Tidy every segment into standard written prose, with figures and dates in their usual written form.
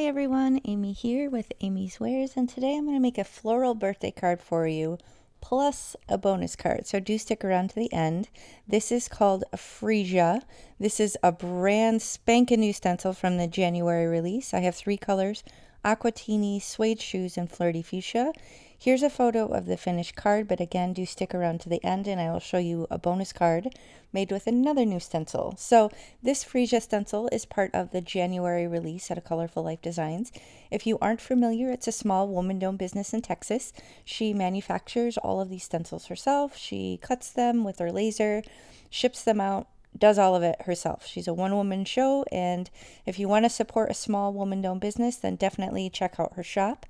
Hi everyone, Amy here with amyswares, and today I'm going to make a floral birthday card for you plus a bonus card, so do stick around to the end. This is called 𝗶𝗄𝗃. This is a brand spanking new stencil from the January release. I have 3 colors: aqua teeny, suede shoes, and flirty fuchsia. Here's a photo of the finished card, but again, do stick around to the end and I will show you a bonus card made with another new stencil. So this 𝗶𝗄𝗃 stencil is part of the January release at Colourful Life Designs. If you aren't familiar, it's a small woman-owned business in Texas. She manufactures all of these stencils herself. She cuts them with her laser, ships them out, does all of it herself. She's a one-woman show, and if you want to support a small woman-owned business, then definitely check out her shop.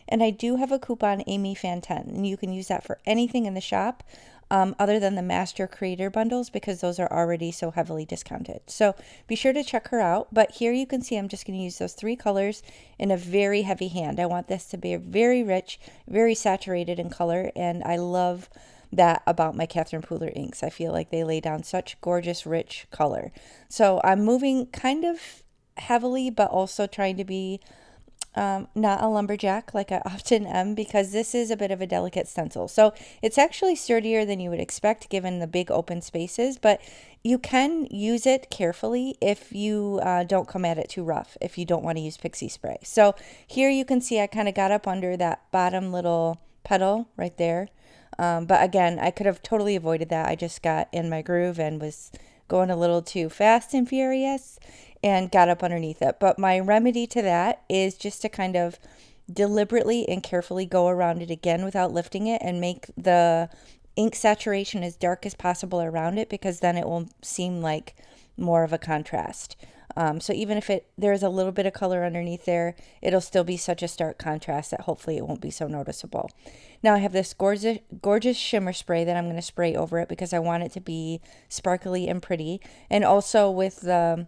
And I do have a coupon, 𝗵𝗲𝗃10, and you can use that for anything in the shop other than the Master Creator bundles, because those are already so heavily discounted. So be sure to check her out. But here you can see I'm just going to use those 3 colors in a very heavy hand. I want this to be very rich, very saturated in color, and I love that about my 𝗵𝗲𝗃𝗀 inks. I feel like they lay down such gorgeous, rich color. So I'm moving kind of heavily, but also trying to be not a lumberjack like I often am, because this is a bit of a delicate stencil. So it's actually sturdier than you would expect given the big open spaces, but you can use it carefully if you don't come at it too rough, if you don't want to use pixie spray. So here you can see I kind of got up under that bottom little petal right there. But again, I could have totally avoided that. I just got in my groove and was going a little too fast and furious and got up underneath it. But my remedy to that is just to kind of deliberately and carefully go around it again without lifting it and make the ink saturation as dark as possible around it, because then it will seem like more of a contrast. So even if there's a little bit of color underneath there, it'll still be such a stark contrast that hopefully it won't be so noticeable. Now I have this gorgeous shimmer spray that I'm going to spray over it because I want it to be sparkly and pretty, and also with the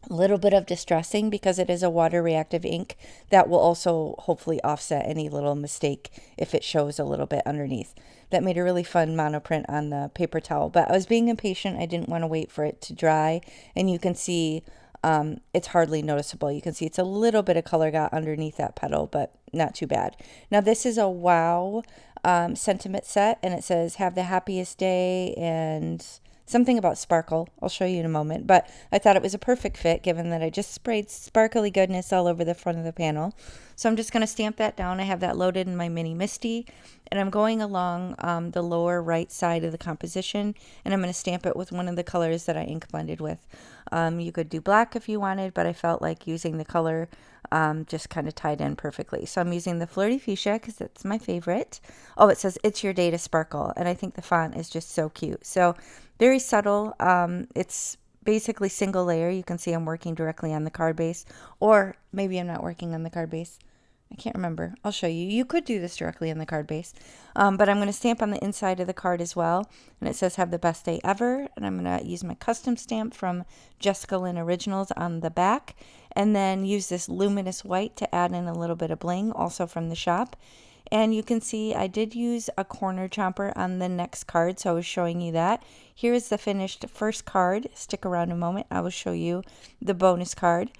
little bit of distressing because it is a water reactive ink that will also hopefully offset any little mistake if it shows a little bit underneath. That made a really fun monoprint on the paper towel, but I was being impatient. I didn't want to wait for it to dry, and you can see it's hardly noticeable. You can see it's a little bit of color got underneath that petal, but not too bad. Now this is a wow sentiment set, and it says have the happiest day and something about sparkle. I'll show you in a moment, but I thought it was a perfect fit given that I just sprayed sparkly goodness all over the front of the panel. So I'm just going to stamp that down. I have that loaded in my mini MISTI, and I'm going along the lower right side of the composition, and I'm going to stamp it with one of the colors that I ink blended with. You could do black if you wanted, but I felt like using the color just kind of tied in perfectly. So I'm using the flirty fuchsia because it's my favorite. Oh, it says it's your day to sparkle, and I think the font is just so cute. So very subtle. It's basically single layer. You can see I'm working directly on the card base, or maybe I'm not working on the card base. I can't remember. I'll show you. You could do this directly on the card base, but I'm going to stamp on the inside of the card as well, and it says have the best day ever, and I'm going to use my custom stamp from Jessica Lynn Originals on the back, and then use this luminous white to add in a little bit of bling, also from the shop. And you can see I did use a corner chomper on the next card, so I was showing you that. Here is the finished first card. Stick around a moment. I will show you the bonus card.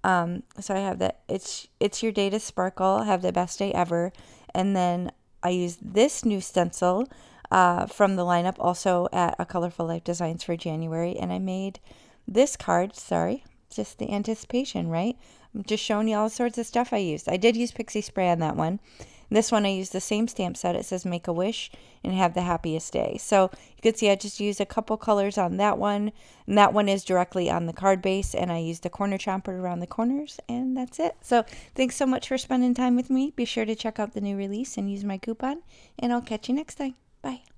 So I have that it's your day to sparkle, have the best day ever, and then I used this new stencil from the lineup also at a Colourful Life Designs for January, and I made this card. Sorry, just the anticipation, right? I'm just showing you all sorts of stuff I used. I did use pixie spray on that one. This one I used the same stamp set. It says make a wish and have the happiest day. So you can see I just used a couple colors on that one, and that one is directly on the card base, and I used the corner chomper around the corners, and that's it. So thanks so much for spending time with me. Be sure to check out the new release and use my coupon, and I'll catch you next time. Bye.